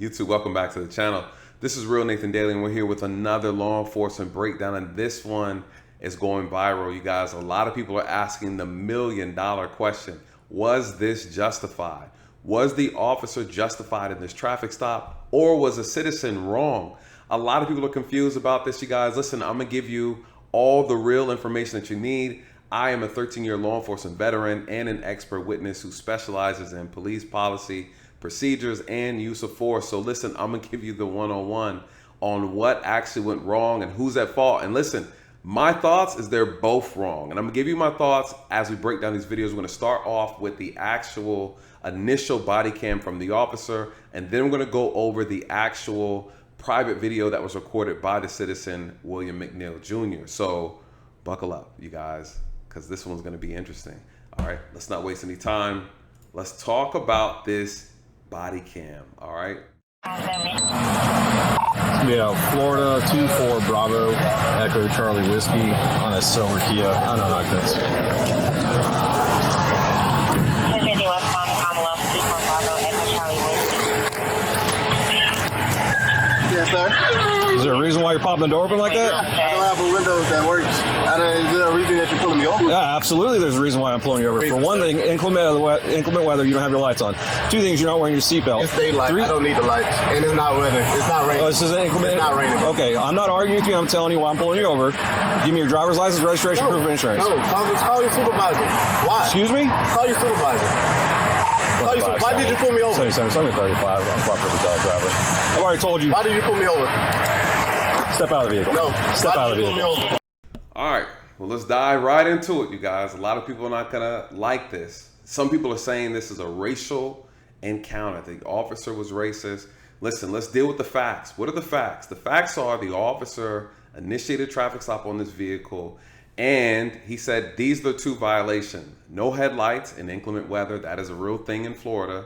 YouTube, welcome back to the channel. This is Real Nathan Daly, and we're here with another law enforcement breakdown, and this one is going viral, you guys. A lot of people are asking the million-dollar question. Was this justified? Was the officer justified in this traffic stop, or was a citizen wrong? A lot of people are confused about this, you guys. Listen, I'm gonna give you all the real information that you need. I am a 13-year law enforcement veteran and an expert witness who specializes in police policy, procedures, and use of force. So listen, I'm gonna give you the one-on-one on what actually went wrong and who's at fault. And listen, my thoughts is they're both wrong. And I'm gonna give you my thoughts as we break down these videos. We're gonna start off with the actual initial body cam from the officer, and then we're gonna go over the actual private video that was recorded by the citizen, William McNeil Jr. So buckle up, you guys, because this one's gonna be interesting. All right, let's not waste any time. Let's talk about this body cam, all right? Yeah, Florida 24 Bravo Echo Charlie Whiskey on a silver Kia. I don't know this. Yes, sir. Is there a reason why you're popping the door open like that? I don't have a window that works. Is there a reason that you're pulling me over? Yeah, absolutely. There's a reason why I'm pulling you over. For one thing, inclement weather, you don't have your lights on. Two things, you're not wearing your seatbelt. It's daylight. I don't need the lights. And it's not weather. It's not raining. Oh, this is inclement? It's not raining. Okay, I'm not arguing with you. I'm telling you why I'm pulling you over. Give me your driver's license, registration, proof of insurance. No, call your supervisor. Why? Excuse me? Call your supervisor. Why did you pull me over? 735. I'm proper driver. I've already told you. Why did you pull me over? Step out of the vehicle. No. Step out of the vehicle. All right, well, let's dive right into it, you guys. A lot of people are not gonna like this. Some people are saying this is a racial encounter. The officer was racist. Listen, let's deal with the facts. What are the facts? The facts are the officer initiated a traffic stop on this vehicle, and he said these are the two violations. No headlights in inclement weather. That is a real thing in Florida.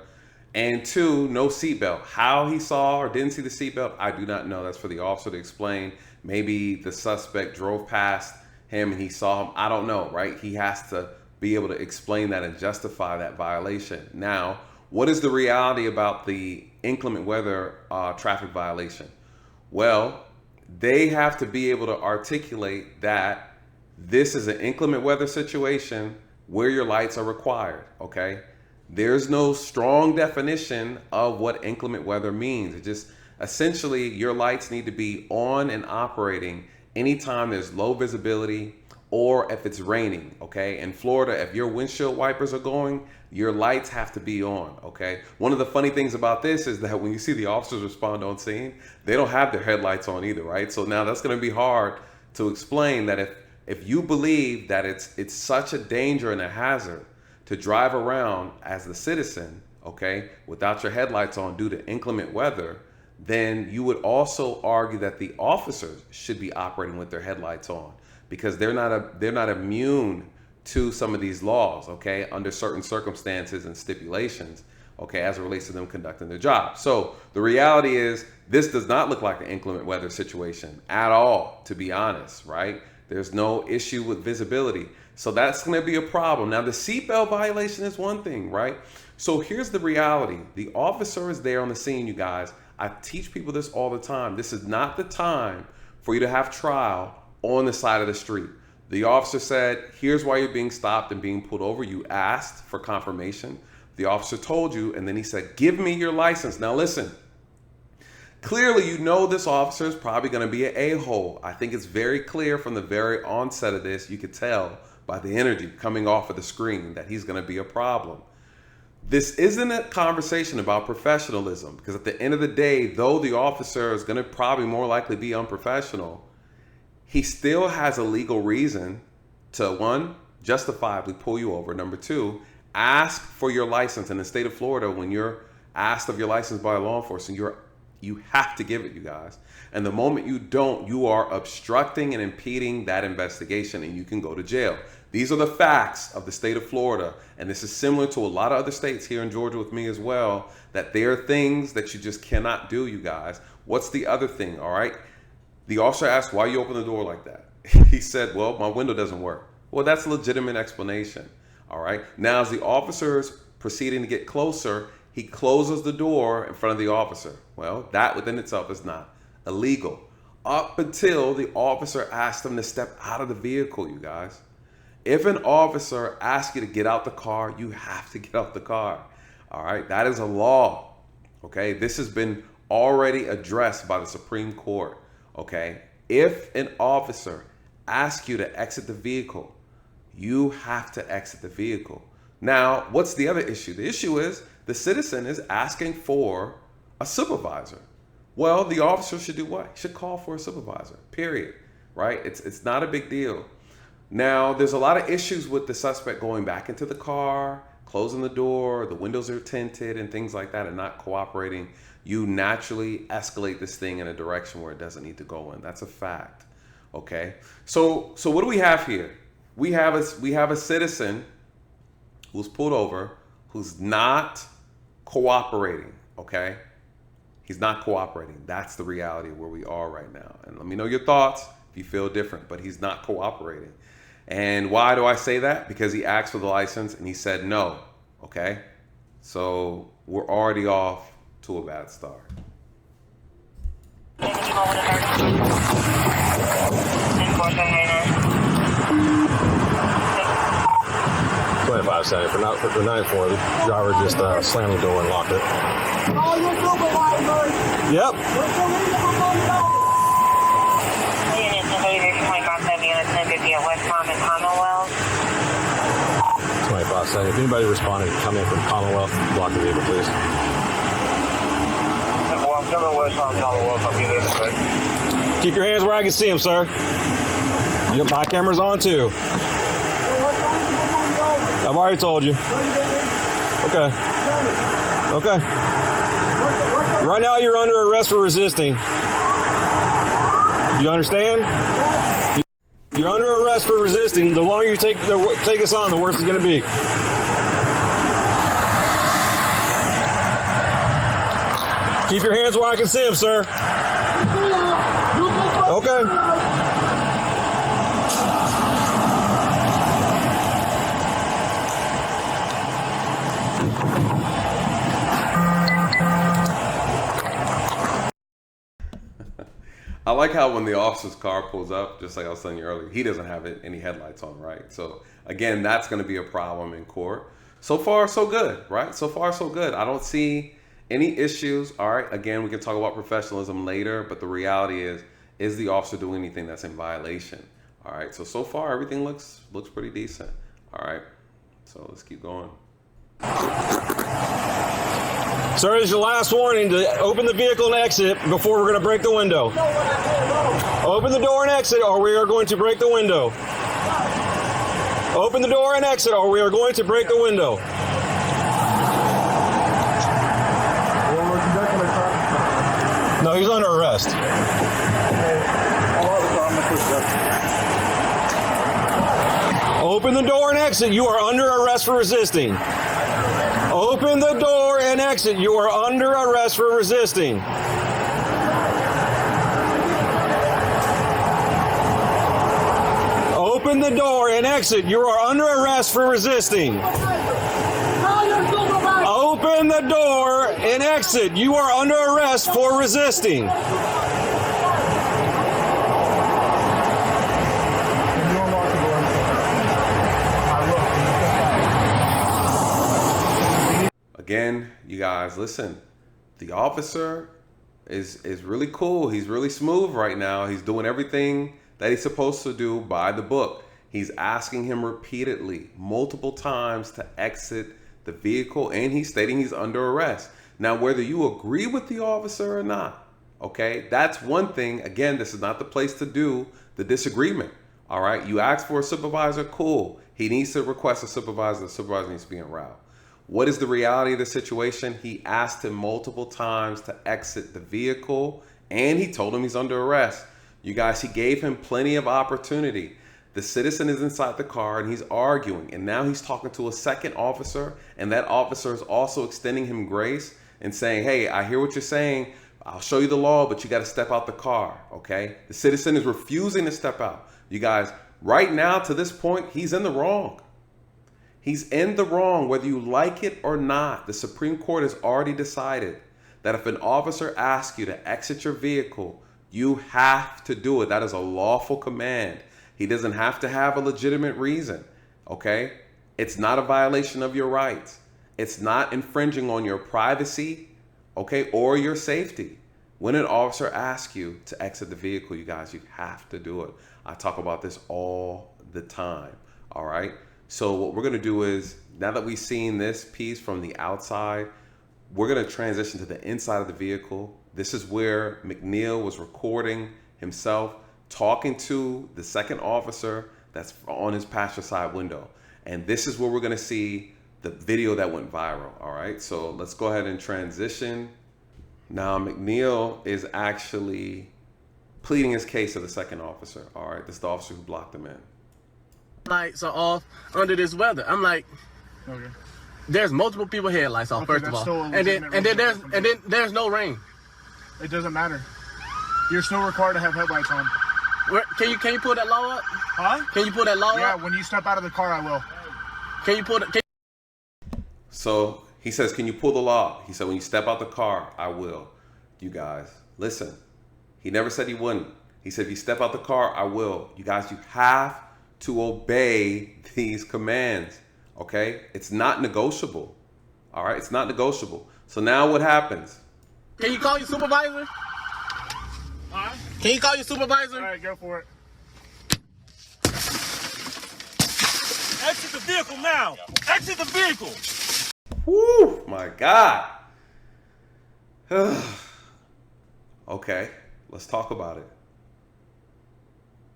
And two, no seatbelt. How he saw or didn't see the seatbelt, I do not know. That's for the officer to explain. Maybe the suspect drove past him and he saw him. I don't know, right? He has to be able to explain that and justify that violation. Now, what is the reality about the inclement weather traffic violation? Well, they have to be able to articulate that this is an inclement weather situation where your lights are required, okay? There's no strong definition of what inclement weather means. It just essentially your lights need to be on and operating anytime there's low visibility or if it's raining, okay? In Florida, if your windshield wipers are going, your lights have to be on, okay? One of the funny things about this is that when you see the officers respond on scene, they don't have their headlights on either, right? So now that's gonna be hard to explain that if you believe that it's such a danger and a hazard to drive around as the citizen, okay, without your headlights on due to inclement weather, then you would also argue that the officers should be operating with their headlights on because they're not immune to some of these laws, okay, under certain circumstances and stipulations, okay, as it relates to them conducting their job. So the reality is this does not look like an inclement weather situation at all, to be honest, right? There's no issue with visibility. So that's gonna be a problem. Now the seatbelt violation is one thing, right? So here's the reality. The officer is there on the scene, you guys. I teach people this all the time. This is not the time for you to have trial on the side of the street. The officer said, here's why you're being stopped and being pulled over. You asked for confirmation. The officer told you, and then he said, give me your license. Now listen, clearly you know this officer is probably gonna be an a-hole. I think it's very clear from the very onset of this, you could tell by the energy coming off of the screen that he's gonna be a problem. This isn't a conversation about professionalism because at the end of the day, though the officer is gonna probably more likely be unprofessional, he still has a legal reason to, one, justifiably pull you over. Number two, ask for your license. In the state of Florida, when you're asked of your license by law enforcement, you have to give it, you guys. And the moment you don't, you are obstructing and impeding that investigation and you can go to jail. These are the facts of the state of Florida. And this is similar to a lot of other states here in Georgia with me as well, that there are things that you just cannot do, you guys. What's the other thing, all right? The officer asked, why you open the door like that? He said, well, my window doesn't work. Well, that's a legitimate explanation, all right? Now, as the officer's proceeding to get closer, He closes the door in front of the officer. Well, that within itself is not illegal up until the officer asks him to step out of the vehicle, you guys. If an officer asks you to get out the car, you have to get out the car. All right, that is a law. Okay, this has been already addressed by the Supreme Court. Okay, if an officer asks you to exit the vehicle, you have to exit the vehicle. Now, what's the other issue? The issue is the citizen is asking for a supervisor. Well, the officer should do what? Should call for a supervisor, period, right? It's not a big deal. Now, there's a lot of issues with the suspect going back into the car, closing the door, the windows are tinted and things like that, and not cooperating. You naturally escalate this thing in a direction where it doesn't need to go in. That's a fact, okay? So what do we have here? We have a citizen who's pulled over, who's not cooperating, okay? He's not cooperating. That's the reality of where we are right now. And let me know your thoughts if you feel different, but he's not cooperating. And why do I say that? Because he asked for the license and he said no, okay? So we're already off to a bad start. 25 seconds. For 9-4, the driver just slammed the door and locked it. Oh, you're supervisor. Yep. West Commonwealth. 25 seconds. If anybody responding, come in from Commonwealth, block the vehicle, please. Well, I'm coming west on Commonwealth. I'll be there in a second. Keep your hands where I can see them, sir. Yep, my camera's on too. I've already told you. Okay. Okay. Right now you're under arrest for resisting. You understand? You're under arrest for resisting. The longer you take us on, the worse it's going to be. Keep your hands where I can see them, sir. Okay. I like how when the officer's car pulls up, just like I was telling you earlier, he doesn't have any headlights on, right? So again, that's going to be a problem in court. So far, so good, right? So far, so good. I don't see any issues. All right. Again, we can talk about professionalism later, but the reality is the officer doing anything that's in violation? All right. So far, everything looks pretty decent. All right. So let's keep going. Sir, this is your last warning to open the vehicle and exit before we're going to break the window. Open the door and exit or we are going to break the window. Open the door and exit or we are going to break the window. No, he's under arrest. Open the door and exit. You are under arrest for resisting. Open the door and exit. You are under arrest for resisting. Open the door and exit. You are under arrest for resisting. Open the door and exit. You are under arrest for resisting. Again, you guys, listen, the officer is really cool. He's really smooth right now. He's doing everything that he's supposed to do by the book. He's asking him repeatedly, multiple times to exit the vehicle, and he's stating he's under arrest. Now, whether you agree with the officer or not, okay, that's one thing. Again, this is not the place to do the disagreement. All right, you ask for a supervisor, cool. He needs to request a supervisor. The supervisor needs to be en route. What is the reality of the situation? He asked him multiple times to exit the vehicle, and he told him he's under arrest. You guys, he gave him plenty of opportunity. The citizen is inside the car, and he's arguing, and now he's talking to a second officer, and that officer is also extending him grace and saying, hey, I hear what you're saying. I'll show you the law, but you got to step out the car, okay? The citizen is refusing to step out. You guys, right now to this point, he's in the wrong. He's in the wrong, whether you like it or not. The Supreme Court has already decided that if an officer asks you to exit your vehicle, you have to do it. That is a lawful command. He doesn't have to have a legitimate reason, okay? It's not a violation of your rights. It's not infringing on your privacy, okay, or your safety. When an officer asks you to exit the vehicle, you guys, you have to do it. I talk about this all the time, all right? So what we're gonna do is, now that we've seen this piece from the outside, we're gonna transition to the inside of the vehicle. This is where McNeil was recording himself talking to the second officer that's on his passenger side window. And this is where we're gonna see the video that went viral, all right? So let's go ahead and transition. Now McNeil is actually pleading his case to the second officer, all right? This is the officer who blocked him in. Lights are off under this weather. I'm like, Okay. there's multiple people headlights off, Okay, first of that's all. still a And then legitimate there's no rain. It doesn't matter. You're still required to have headlights on. Can you pull that law up? Huh? Can you pull that law Yeah, up? when you step out of the car, I will. Can you pull that? So he says, can you pull the law? He said, when you step out the car, I will. You guys, listen. He never said he wouldn't. He said, if you step out the car, I will. You guys, you have to obey these commands, okay? It's not negotiable, all right? It's not negotiable. So now what happens? Can you call your supervisor? Huh? Can you call your supervisor? All right, go for it. Exit the vehicle now. Exit the vehicle. Woo, my God. Okay, let's talk about it.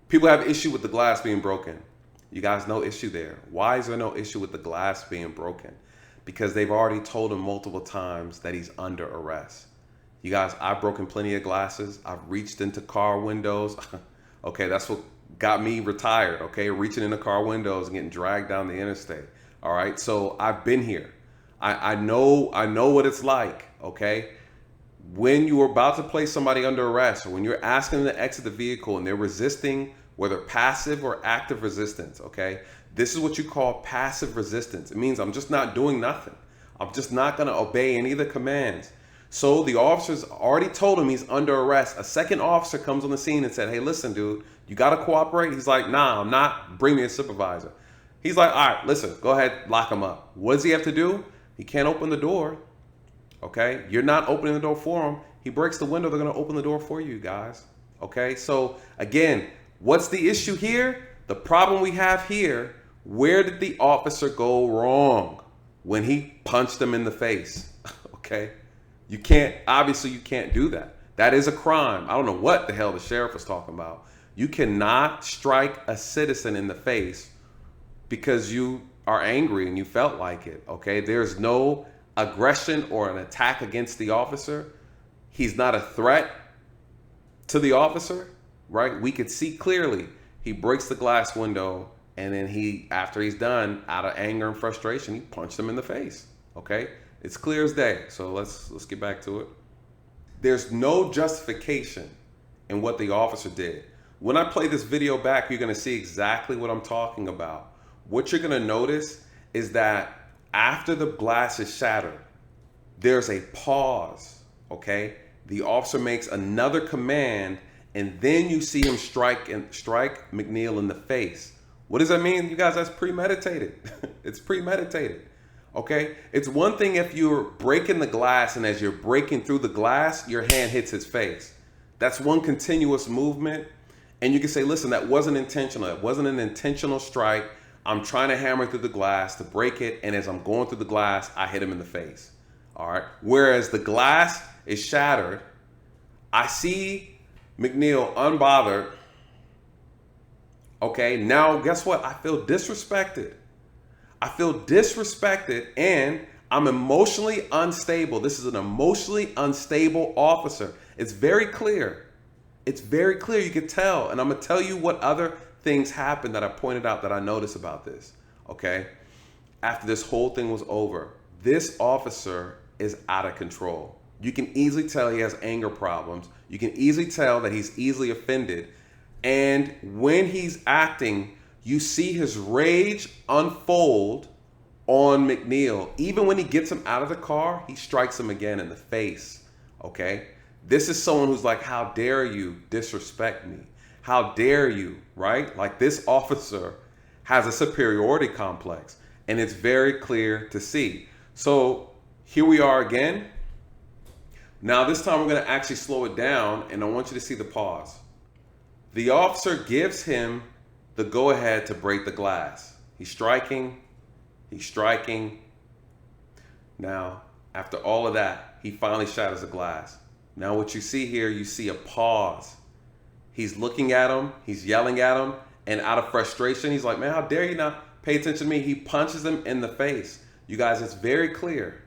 People have issue with the glass being broken. You guys, no issue there. Why is there no issue with the glass being broken? Because they've already told him multiple times that he's under arrest. You guys, I've broken plenty of glasses. I've reached into car windows. Okay, that's what got me retired, okay? Reaching into car windows and getting dragged down the interstate, all right? So I've been here. I know what it's like, okay? When you are about to place somebody under arrest, or when you're asking them to exit the vehicle and they're resisting, whether passive or active resistance, okay? This is what you call passive resistance. It means I'm just not doing nothing. I'm just not gonna obey any of the commands. So the officer's already told him he's under arrest. A second officer comes on the scene and said, hey, listen, dude, you gotta cooperate. He's like, nah, I'm not. Bring me a supervisor. He's like, all right, listen, go ahead, lock him up. What does he have to do? He can't open the door, okay? You're not opening the door for him. He breaks the window, they're gonna open the door for you guys, okay? So again, what's the issue here? The problem we have here, where did the officer go wrong when he punched him in the face, okay? You can't, obviously you can't do that. That is a crime. I don't know what the hell the sheriff was talking about. You cannot strike a citizen in the face because you are angry and you felt like it, okay? There's no aggression or an attack against the officer. He's not a threat to the officer, right? We could see clearly he breaks the glass window and then he, after he's done, out of anger and frustration, he punched him in the face, okay? It's clear as day. So let's get back to it. There's no justification in what the officer did. When I play this video back, you're gonna see exactly what I'm talking about. What you're gonna notice is that after the glass is shattered, there's a pause, okay? The officer makes another command and then you see him strike McNeil in the face. What does that mean? You guys, that's premeditated. It's premeditated, okay? It's one thing if you're breaking the glass and as you're breaking through the glass, your hand hits his face. That's one continuous movement. And you can say, listen, that wasn't intentional. It wasn't an intentional strike. I'm trying to hammer through the glass to break it. And as I'm going through the glass, I hit him in the face. All right. Whereas the glass is shattered, I see McNeil unbothered. Okay. Now, guess what? I feel disrespected. I feel disrespected and I'm emotionally unstable. This is an emotionally unstable officer. It's very clear. It's very clear. You can tell. And I'm going to tell you what other things happened that I pointed out that I noticed about this. Okay. After this whole thing was over, this officer is out of control. You can easily tell he has anger problems. You can easily tell that he's easily offended. And when he's acting, you see his rage unfold on McNeil. Even when he gets him out of the car, he strikes him again in the face, okay? This is someone who's like, how dare you disrespect me? How dare you, right? Like, this officer has a superiority complex, and it's very clear to see. So here we are again. Now this time we're gonna actually slow it down, and I want you to see the pause. The officer gives him the go-ahead to break the glass. He's striking. Now, after all of that, he finally shatters the glass. Now what you see here, you see a pause. He's looking at him, he's yelling at him, and out of frustration, he's like, man, how dare you not pay attention to me? He punches him in the face. You guys, it's very clear.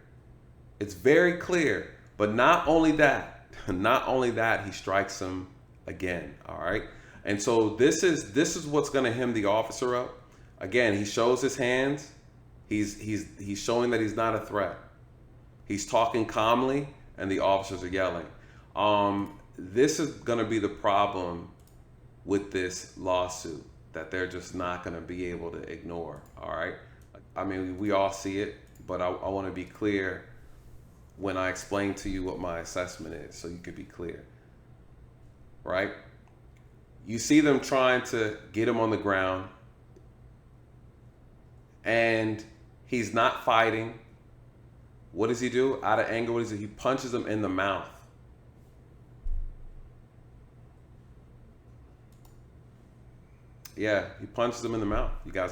It's very clear. But not only that, he strikes him again, all right? And so this is what's gonna hem the officer up. Again, he shows his hands. He's showing that he's not a threat. He's talking calmly, and the officers are yelling. This is gonna be the problem with this lawsuit, that they're just not gonna be able to ignore, all right? I mean, we all see it, but I wanna be clear when I explain to you what my assessment is, so you can be clear, right? You see them trying to get him on the ground, and he's not fighting. What does he do? Out of anger, what is it? He punches him in the mouth. Yeah, he punches him in the mouth. You guys,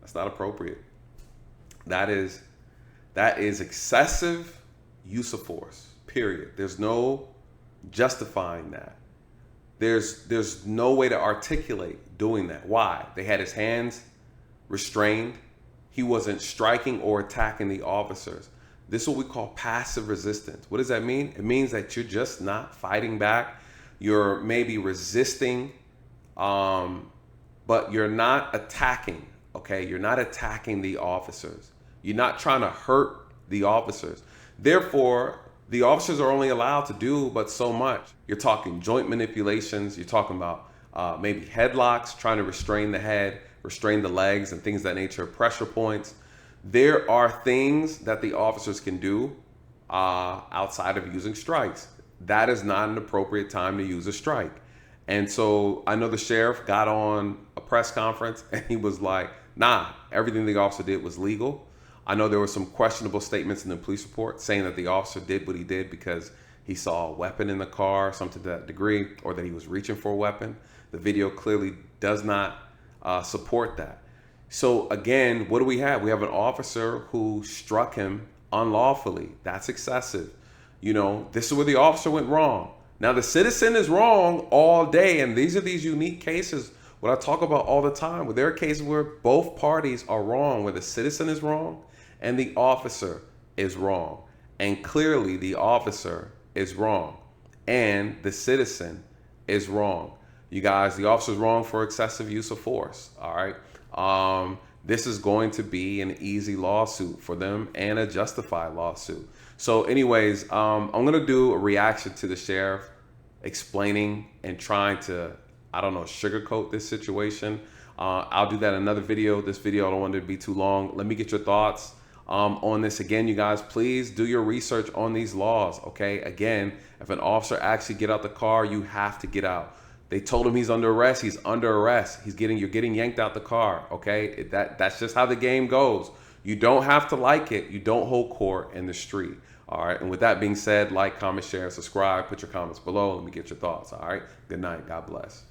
that's not appropriate. That is excessive use of force, period. There's no justifying that. There's no way to articulate doing that. Why? They had his hands restrained. He wasn't striking or attacking the officers. This is what we call passive resistance. What does that mean? It means that you're just not fighting back. You're maybe resisting, but you're not attacking, okay? You're not attacking the officers. You're not trying to hurt the officers. Therefore, the officers are only allowed to do but so much. You're talking joint manipulations. You're talking about maybe headlocks, trying to restrain the head, restrain the legs, and things of that nature, pressure points. There are things that the officers can do outside of using strikes. That is not an appropriate time to use a strike. And so I know the sheriff got on a press conference and he was like, nah, everything the officer did was legal. I know there were some questionable statements in the police report saying that the officer did what he did because he saw a weapon in the car, something to that degree, or that he was reaching for a weapon. The video clearly does not support that. So again, what do we have? We have an officer who struck him unlawfully. That's excessive. You know, this is where the officer went wrong. Now the citizen is wrong all day, and these are these unique cases, what I talk about all the time, where there are cases where both parties are wrong, where the citizen is wrong and the officer is wrong. And clearly the officer is wrong and the citizen is wrong. You guys, the officer's wrong for excessive use of force, all right? This is going to be an easy lawsuit for them and a justified lawsuit. So anyways, I'm gonna do a reaction to the sheriff explaining and trying to, I don't know, sugarcoat this situation. I'll do that in another video. This video, I don't want it to be too long. Let me get your thoughts on this. Again, you guys, please do your research on these laws, okay? Again, if an officer asks you to get out the car, you have to get out. They told him he's under arrest. He's under arrest. You're getting yanked out the car, okay? That's just how the game goes. You don't have to like it. You don't hold court in the street, all right? And with that being said, like, comment, share, subscribe, put your comments below. Let me get your thoughts, all right? Good night. God bless.